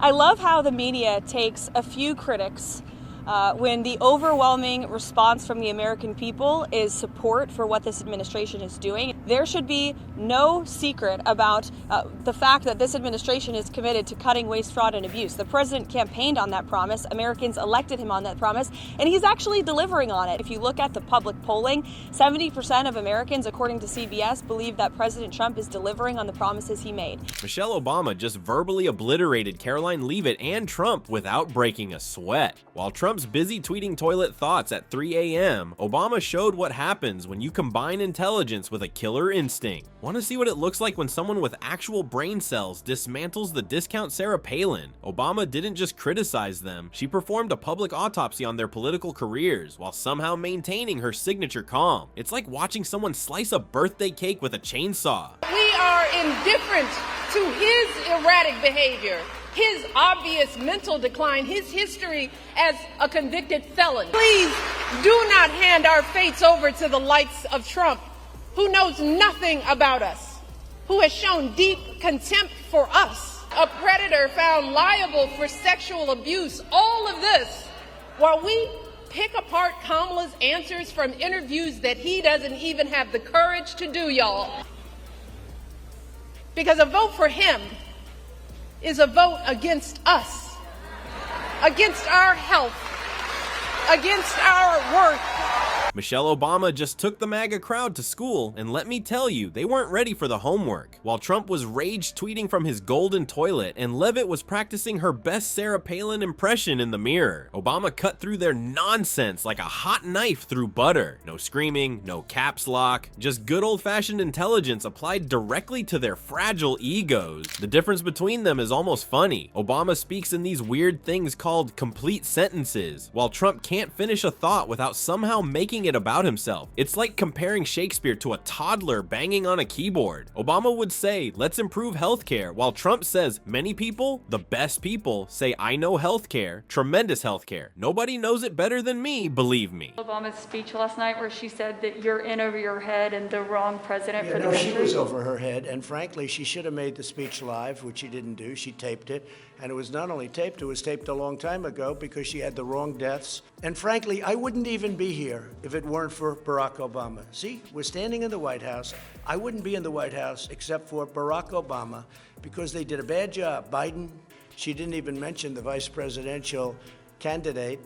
I love how the media takes a few critics when the overwhelming response from the American people is support for what this administration is doing. There should be no secret about the fact that this administration is committed to cutting waste, fraud, and abuse. The president campaigned on that promise. Americans elected him on that promise, and he's actually delivering on it. If you look at the public polling, 70% of Americans, according to CBS, believe that President Trump is delivering on the promises he made. Michelle Obama just verbally obliterated Karoline, Leavitt, and Trump without breaking a sweat. While Trump's busy tweeting toilet thoughts at 3 a.m., Obama showed what happens when you combine intelligence with a killer instinct. Want to see what it looks like when someone with actual brain cells dismantles the discount Sarah Palin? Obama didn't just criticize them, she performed a public autopsy on their political careers while somehow maintaining her signature calm. It's like watching someone slice a birthday cake with a chainsaw. We are indifferent to his erratic behavior, his obvious mental decline, his history as a convicted felon. Please do not hand our fates over to the likes of Trump, who knows nothing about us, who has shown deep contempt for us, a predator found liable for sexual abuse. All of this while we pick apart Kamala's answers from interviews that he doesn't even have the courage to do, y'all. Because a vote for him is a vote against us, against our health, against our worth. Michelle Obama just took the MAGA crowd to school, and let me tell you, they weren't ready for the homework. While Trump was rage tweeting from his golden toilet and Leavitt was practicing her best Sarah Palin impression in the mirror, Obama cut through their nonsense like a hot knife through butter. No screaming, no caps lock, just good old-fashioned intelligence applied directly to their fragile egos. The difference between them is almost funny. Obama speaks in these weird things called complete sentences, while Trump can't finish a thought without somehow making it about himself. It's like comparing Shakespeare to a toddler banging on a keyboard. Obama would say, let's improve healthcare, while Trump says, many people, the best people, say I know healthcare, tremendous healthcare. Nobody knows it better than me, believe me. Obama's speech last night where she said that you're in over your head and the wrong president for the country. She was over her head, and frankly, she should have made the speech live, which she didn't do. She taped it, and it was not only taped, it was taped a long time ago because she had the wrong deaths. And frankly, I wouldn't even be here if it weren't for Barack Obama. See, we're standing in the White House. I wouldn't be in the White House except for Barack Obama because they did a bad job. Biden, she didn't even mention the vice presidential candidate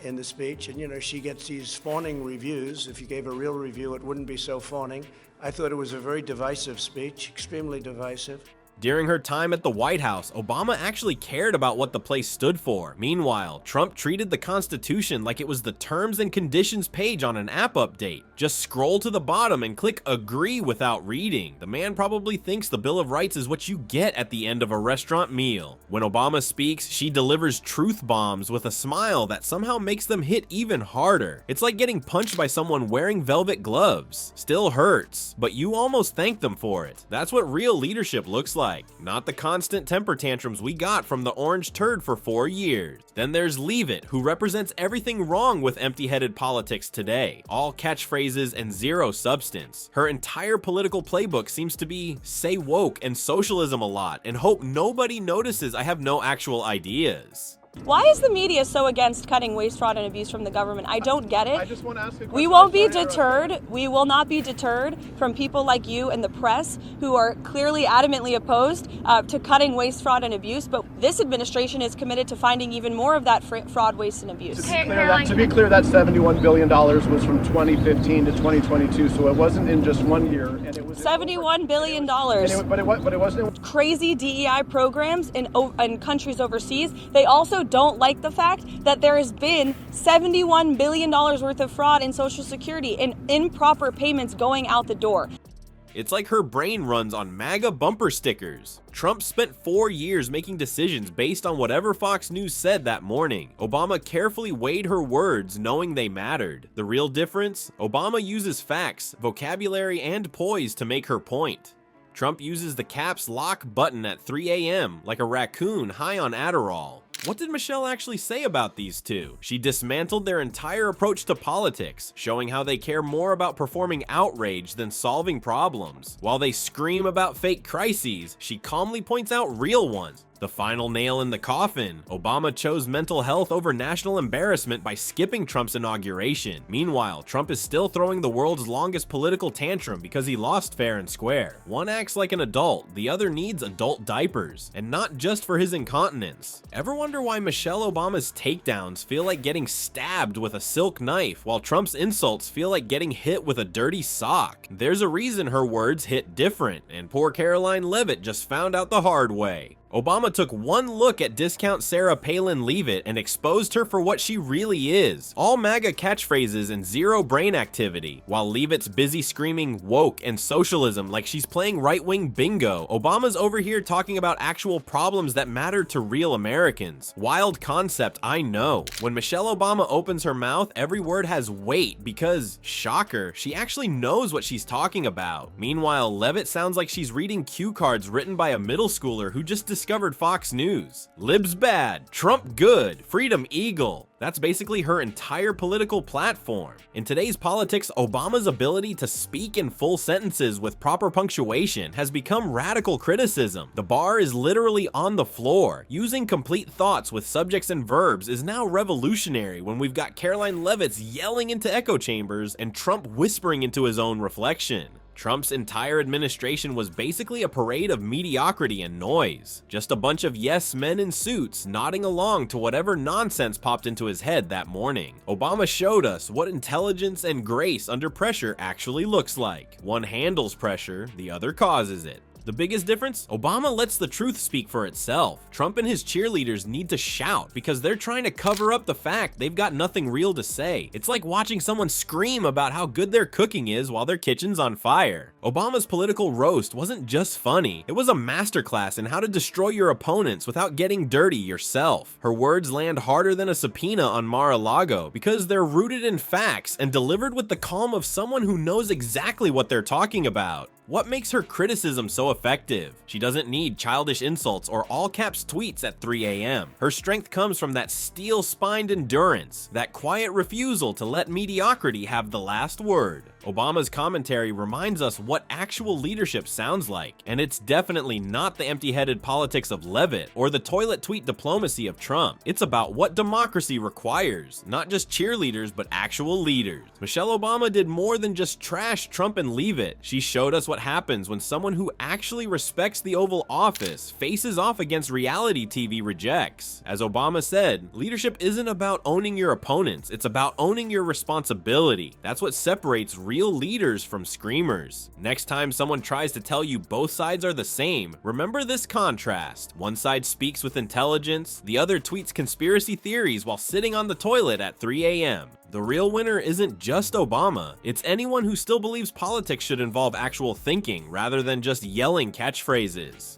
in the speech. And, you know, she gets these fawning reviews. If you gave a real review, it wouldn't be so fawning. I thought it was a very divisive speech, extremely divisive. During her time at the White House, Obama actually cared about what the place stood for. Meanwhile, Trump treated the Constitution like it was the terms and conditions page on an app update. Just scroll to the bottom and click agree without reading. The man probably thinks the Bill of Rights is what you get at the end of a restaurant meal. When Obama speaks, she delivers truth bombs with a smile that somehow makes them hit even harder. It's like getting punched by someone wearing velvet gloves. Still hurts, but you almost thank them for it. That's what real leadership looks like. Not the constant temper tantrums we got from the orange turd for 4 years. Then there's Leavitt, who represents everything wrong with empty-headed politics today. All catchphrases and zero substance. Her entire political playbook seems to be say woke and socialism a lot and hope nobody notices I have no actual ideas. Why is the media so against cutting waste, fraud, and abuse from the government? I don't get it. I just want to ask a question. We won't be deterred. We will not be deterred from people like you and the press who are clearly adamantly opposed to cutting waste, fraud, and abuse. But this administration is committed to finding even more of that fraud, waste, and abuse. To be clear, that $71 billion was from 2015 to 2022, so it wasn't in just 1 year. And it was $71 billion. But it wasn't. Crazy DEI programs in countries overseas. They also don't like the fact that there has been $71 billion worth of fraud in Social Security and improper payments going out the door. It's like her brain runs on MAGA bumper stickers. Trump spent 4 years making decisions based on whatever Fox News said that morning. Obama carefully weighed her words knowing they mattered. The real difference? Obama uses facts, vocabulary, and poise to make her point. Trump uses the caps lock button at 3 a.m. like a raccoon high on Adderall. What did Michelle actually say about these two? She dismantled their entire approach to politics, showing how they care more about performing outrage than solving problems. While they scream about fake crises, she calmly points out real ones. The final nail in the coffin, Obama chose mental health over national embarrassment by skipping Trump's inauguration. Meanwhile, Trump is still throwing the world's longest political tantrum because he lost fair and square. One acts like an adult, the other needs adult diapers, and not just for his incontinence. Ever wonder why Michelle Obama's takedowns feel like getting stabbed with a silk knife, while Trump's insults feel like getting hit with a dirty sock? There's a reason her words hit different, and poor Karoline Leavitt just found out the hard way. Obama took one look at discount Sarah Palin Leavitt and exposed her for what she really is. All MAGA catchphrases and zero brain activity. While Leavitt's busy screaming woke and socialism like she's playing right-wing bingo, Obama's over here talking about actual problems that matter to real Americans. Wild concept, I know. When Michelle Obama opens her mouth, every word has weight because, shocker, she actually knows what she's talking about. Meanwhile, Leavitt sounds like she's reading cue cards written by a middle schooler who just discovered Fox News. Libs bad, Trump good, freedom eagle. That's basically her entire political platform. In today's politics, Obama's ability to speak in full sentences with proper punctuation has become radical criticism. The bar is literally on the floor. Using complete thoughts with subjects and verbs is now revolutionary when we've got Karoline Leavitt yelling into echo chambers and Trump whispering into his own reflection. Trump's entire administration was basically a parade of mediocrity and noise. Just a bunch of yes men in suits nodding along to whatever nonsense popped into his head that morning. Obama showed us what intelligence and grace under pressure actually looks like. One handles pressure, the other causes it. The biggest difference? Obama lets the truth speak for itself. Trump and his cheerleaders need to shout because they're trying to cover up the fact they've got nothing real to say. It's like watching someone scream about how good their cooking is while their kitchen's on fire. Obama's political roast wasn't just funny, it was a masterclass in how to destroy your opponents without getting dirty yourself. Her words land harder than a subpoena on Mar-a-Lago because they're rooted in facts and delivered with the calm of someone who knows exactly what they're talking about. What makes her criticism so effective? She doesn't need childish insults or all-caps tweets at 3 a.m. Her strength comes from that steel-spined endurance, that quiet refusal to let mediocrity have the last word. Obama's commentary reminds us what actual leadership sounds like, and it's definitely not the empty-headed politics of Leavitt or the toilet tweet diplomacy of Trump. It's about what democracy requires, not just cheerleaders, but actual leaders. Michelle Obama did more than just trash Trump and Leavitt. She showed us what happens when someone who actually respects the Oval Office faces off against reality TV rejects. As Obama said, leadership isn't about owning your opponents, it's about owning your responsibility. That's what separates real leaders from screamers. Next time someone tries to tell you both sides are the same, remember this contrast. One side speaks with intelligence, the other tweets conspiracy theories while sitting on the toilet at 3 a.m. The real winner isn't just Obama, it's anyone who still believes politics should involve actual thinking rather than just yelling catchphrases.